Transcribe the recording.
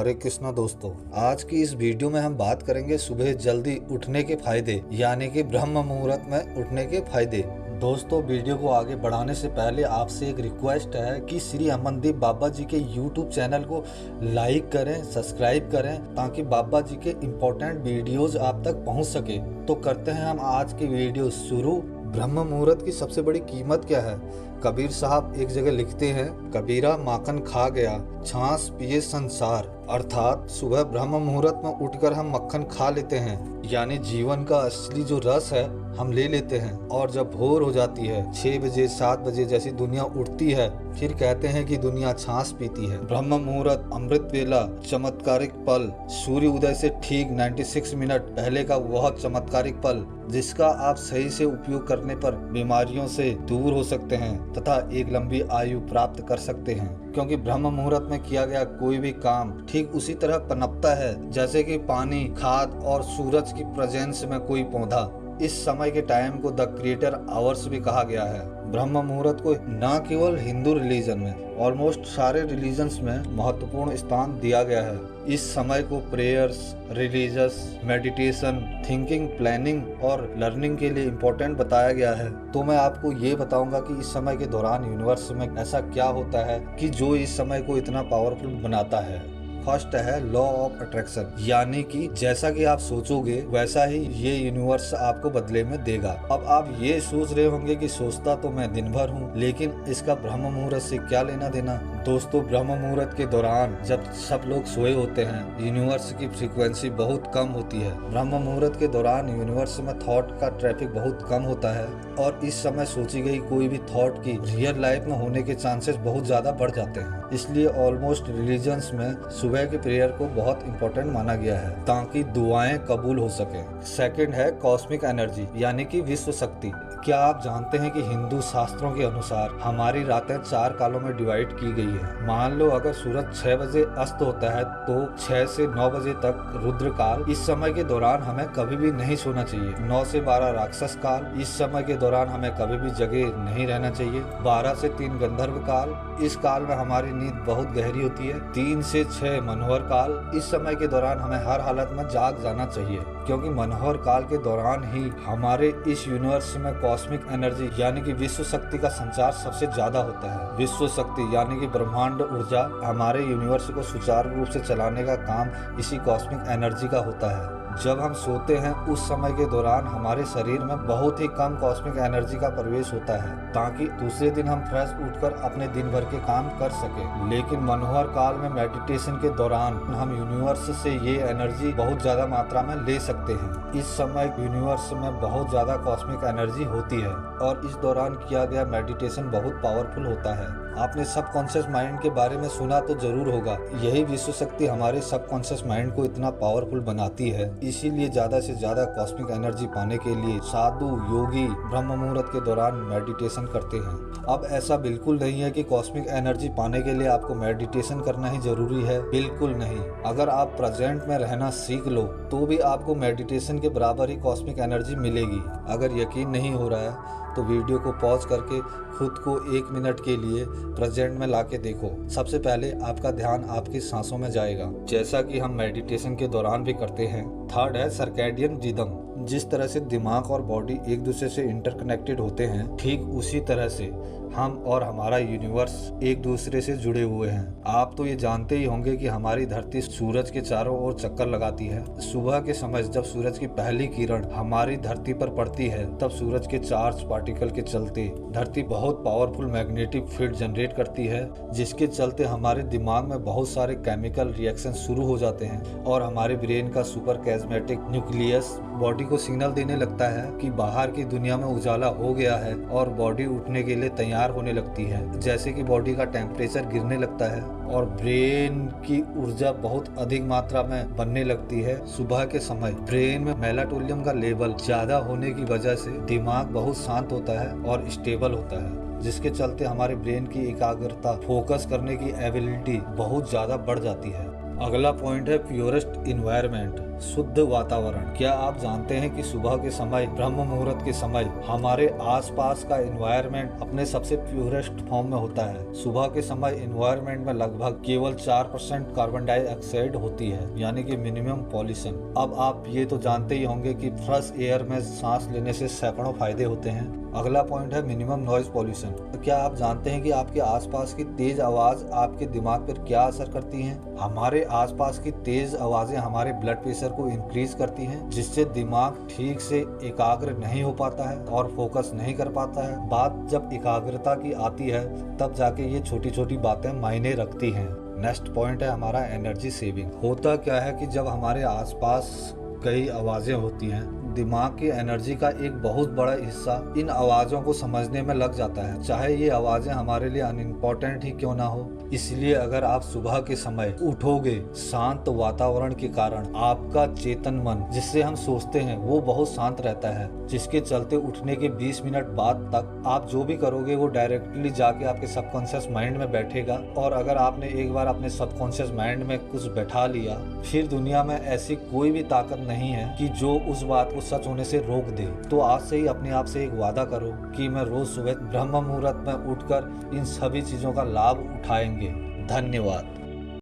हरे कृष्णा दोस्तों, आज की इस वीडियो में हम बात करेंगे सुबह जल्दी उठने के फायदे, यानी कि ब्रह्म मुहूर्त में उठने के फायदे। दोस्तों, वीडियो को आगे बढ़ाने से पहले आपसे एक रिक्वेस्ट है कि श्री अमनदीप बाबा जी के यूट्यूब चैनल को लाइक करें, सब्सक्राइब करें, ताकि बाबा जी के इम्पोर्टेंट वीडियोज आप तक पहुंच सके। तो करते हैं हम आज की वीडियो शुरू। ब्रह्म मुहूर्त की सबसे बड़ी कीमत क्या है? कबीर साहब एक जगह लिखते हैं, कबीरा माखन खा गया, छाछ पिए संसार। अर्थात सुबह ब्रह्म मुहूर्त में उठकर हम मक्खन खा लेते हैं, यानी जीवन का असली जो रस है हम ले लेते हैं। और जब भोर हो जाती है, 6 बजे 7 बजे जैसी दुनिया उठती है, फिर कहते हैं कि दुनिया छाछ पीती है। ब्रह्म मुहूर्त, अमृत वेला, चमत्कारिक पल, सूर्य उदय से ठीक 96 मिनट पहले का वह चमत्कारिक पल, जिसका आप सही से उपयोग करने पर बीमारियों से दूर हो सकते हैं तथा एक लंबी आयु प्राप्त कर सकते हैं। क्योंकि ब्रह्म मुहूर्त में किया गया कोई भी काम ठीक उसी तरह पनपता है जैसे कि पानी, खाद और सूरज की प्रेजेंस में कोई पौधा। इस समय के टाइम को द क्रिएटर आवर्स भी कहा गया है। ब्रह्म मुहूर्त को न केवल हिंदू रिलीजन में, ऑलमोस्ट सारे रिलीजन्स में महत्वपूर्ण स्थान दिया गया है। इस समय को prayers, religious, meditation, thinking, planning और लर्निंग के लिए इम्पोर्टेंट बताया गया है। तो मैं आपको ये बताऊंगा कि इस समय के दौरान यूनिवर्स में ऐसा क्या होता है कि जो इस समय को इतना पावरफुल बनाता है। फर्स्ट है लॉ ऑफ अट्रैक्शन, यानी कि जैसा कि आप सोचोगे वैसा ही ये यूनिवर्स आपको बदले में देगा। अब आप ये सोच रहे होंगे कि सोचता तो मैं दिन भर हूँ, लेकिन इसका ब्रह्म मुहूर्त से क्या लेना देना। दोस्तों, ब्रह्म मुहूर्त के दौरान जब सब लोग सोए होते हैं, यूनिवर्स की फ्रीक्वेंसी बहुत कम होती है। ब्रह्म मुहूर्त के दौरान यूनिवर्स में थॉट का ट्रैफिक बहुत कम होता है और इस समय सोची गई कोई भी थॉट की रियल लाइफ में होने के चांसेस बहुत ज्यादा बढ़ जाते हैं। इसलिए ऑलमोस्ट रिलीजन्स में सुबह के प्रेयर को बहुत इंपॉर्टेंट माना गया है ताकि दुआएं कबूल हो सके। सेकंड है कॉस्मिक एनर्जी, यानी कि विश्व शक्ति। क्या आप जानते हैं कि हिंदू शास्त्रों के अनुसार हमारी रातें 4 कालों में डिवाइड की गई है। मान लो अगर सूरज 6 बजे अस्त होता है तो 6 से 9 बजे तक रुद्र काल। इस समय के दौरान हमें कभी भी नहीं सोना चाहिए। 9 से 12 राक्षस काल। इस समय के दौरान हमें कभी भी जगे नहीं रहना चाहिए। 12 से 3 गंधर्व काल। इस काल में हमारी नींद बहुत गहरी होती है। 3 से 6 मनोहर काल। इस समय के दौरान हमें हर हालत में जाग जाना चाहिए, क्योंकि मनोहर काल के दौरान ही हमारे इस यूनिवर्स में कॉस्मिक एनर्जी यानी कि विश्व शक्ति का संचार सबसे ज्यादा होता है। विश्व शक्ति यानी कि ब्रह्मांड ऊर्जा हमारे यूनिवर्स को सुचारू रूप से चलाने का काम इसी कॉस्मिक एनर्जी का होता है। जब हम सोते हैं उस समय के दौरान हमारे शरीर में बहुत ही कम कॉस्मिक एनर्जी का प्रवेश होता है, ताकि दूसरे दिन हम फ्रेश उठकर अपने दिन भर के काम कर सके। लेकिन मनोहर काल में मेडिटेशन के दौरान हम यूनिवर्स से ये एनर्जी बहुत ज्यादा मात्रा में ले सकते हैं। इस समय यूनिवर्स में बहुत ज्यादा कॉस्मिक एनर्जी होती है और इस दौरान किया गया मेडिटेशन बहुत पावरफुल होता है। आपने सबकॉन्शियस माइंड के बारे में सुना तो जरूर होगा। यही विश्व शक्ति हमारे सबकॉन्शियस माइंड को इतना पावरफुल बनाती है। इसीलिए ज्यादा से ज्यादा कॉस्मिक एनर्जी पाने के लिए साधु, योगी ब्रह्म मुहूर्त के दौरान मेडिटेशन करते हैं। अब ऐसा बिल्कुल नहीं है कि कॉस्मिक एनर्जी पाने के लिए आपको मेडिटेशन करना ही जरूरी है, बिल्कुल नहीं। अगर आप प्रेजेंट में रहना सीख लो तो भी आपको मेडिटेशन के बराबर ही कॉस्मिक एनर्जी मिलेगी। अगर यकीन नहीं हो रहा है तो वीडियो को पॉज करके खुद को 1 मिनट के लिए प्रेजेंट में लाके देखो। सबसे पहले आपका ध्यान आपकी सांसों में जाएगा, जैसा कि हम मेडिटेशन के दौरान भी करते हैं। थर्ड है सर्कैडियन रिदम। जिस तरह से दिमाग और बॉडी एक दूसरे से इंटरकनेक्टेड होते हैं, ठीक उसी तरह से हम और हमारा यूनिवर्स एक दूसरे से जुड़े हुए हैं। आप तो ये जानते ही होंगे कि हमारी धरती सूरज के चारों ओर चक्कर लगाती है। सुबह के समय जब सूरज की पहली किरण हमारी धरती पर पड़ती है, तब सूरज के चार्ज पार्टिकल के चलते धरती बहुत पावरफुल मैग्नेटिक फील्ड जनरेट करती है, जिसके चलते हमारे दिमाग में बहुत सारे केमिकल रिएक्शन शुरू हो जाते हैं और हमारे ब्रेन का सुपर कैजमेटिक न्यूक्लियस बॉडी को सिग्नल देने लगता है कि बाहर की दुनिया में उजाला हो गया है और बॉडी उठने के लिए तैयार होने लगती है। जैसे कि बॉडी का टेम्परेचर गिरने लगता है और ब्रेन की ऊर्जा बहुत अधिक मात्रा में बनने लगती है। सुबह के समय ब्रेन में मेलाटोनियम का लेवल ज्यादा होने की वजह से दिमाग बहुत शांत होता है और स्टेबल होता है, जिसके चलते हमारे ब्रेन की एकाग्रता, फोकस करने की एबिलिटी बहुत ज्यादा बढ़ जाती है। अगला पॉइंट है प्योरेस्ट इन्वायरमेंट, शुद्ध वातावरण। क्या आप जानते हैं कि सुबह के समय, ब्रह्म मुहूर्त के समय हमारे आसपास का इन्वायरमेंट अपने सबसे प्योरेस्ट फॉर्म में होता है। सुबह के समय इन्वायरमेंट में लगभग केवल 4% कार्बन डाइऑक्साइड होती है, यानी कि मिनिमम पॉल्यूशन। अब आप ये तो जानते ही होंगे कि फ्रेश एयर में सांस लेने से सैकड़ों फायदे होते हैं। अगला पॉइंट है मिनिमम नॉइज पॉल्यूशन। तो क्या आप जानते हैं कि आपके आसपास की तेज आवाज आपके दिमाग पर क्या असर करती हैं? हमारे आसपास की तेज आवाजें हमारे ब्लड प्रेशर को इंक्रीज करती हैं, जिससे दिमाग ठीक से एकाग्र नहीं हो पाता है और फोकस नहीं कर पाता है। बात जब एकाग्रता की आती है तब जाके ये छोटी छोटी बातें मायने रखती हैं। नेक्स्ट पॉइंट है हमारा एनर्जी सेविंग। होता क्या है कि जब हमारे आसपास कई आवाजें होती हैं, दिमाग की एनर्जी का एक बहुत बड़ा हिस्सा इन आवाज़ों को समझने में लग जाता है, चाहे ये आवाज़ें हमारे लिए अनइम्पोर्टेंट ही क्यों ना हो। इसलिए अगर आप सुबह के समय उठोगे, शांत वातावरण के कारण आपका चेतन मन, जिससे हम सोचते हैं, वो बहुत शांत रहता है, जिसके चलते उठने के 20 मिनट बाद तक आप जो भी करोगे वो डायरेक्टली जाके आपके सबकॉन्शियस माइंड में बैठेगा। और अगर आपने एक बार अपने सबकॉन्शियस माइंड में कुछ बैठा लिया, फिर दुनिया में ऐसी कोई भी ताकत नहीं है कि जो उस बात को सच होने से रोक दे। तो आज से ही अपने आप से एक वादा करो कि मैं रोज सुबह ब्रह्म मुहूर्त में उठकर इन सभी चीजों का लाभ उठाएंगे। धन्यवाद।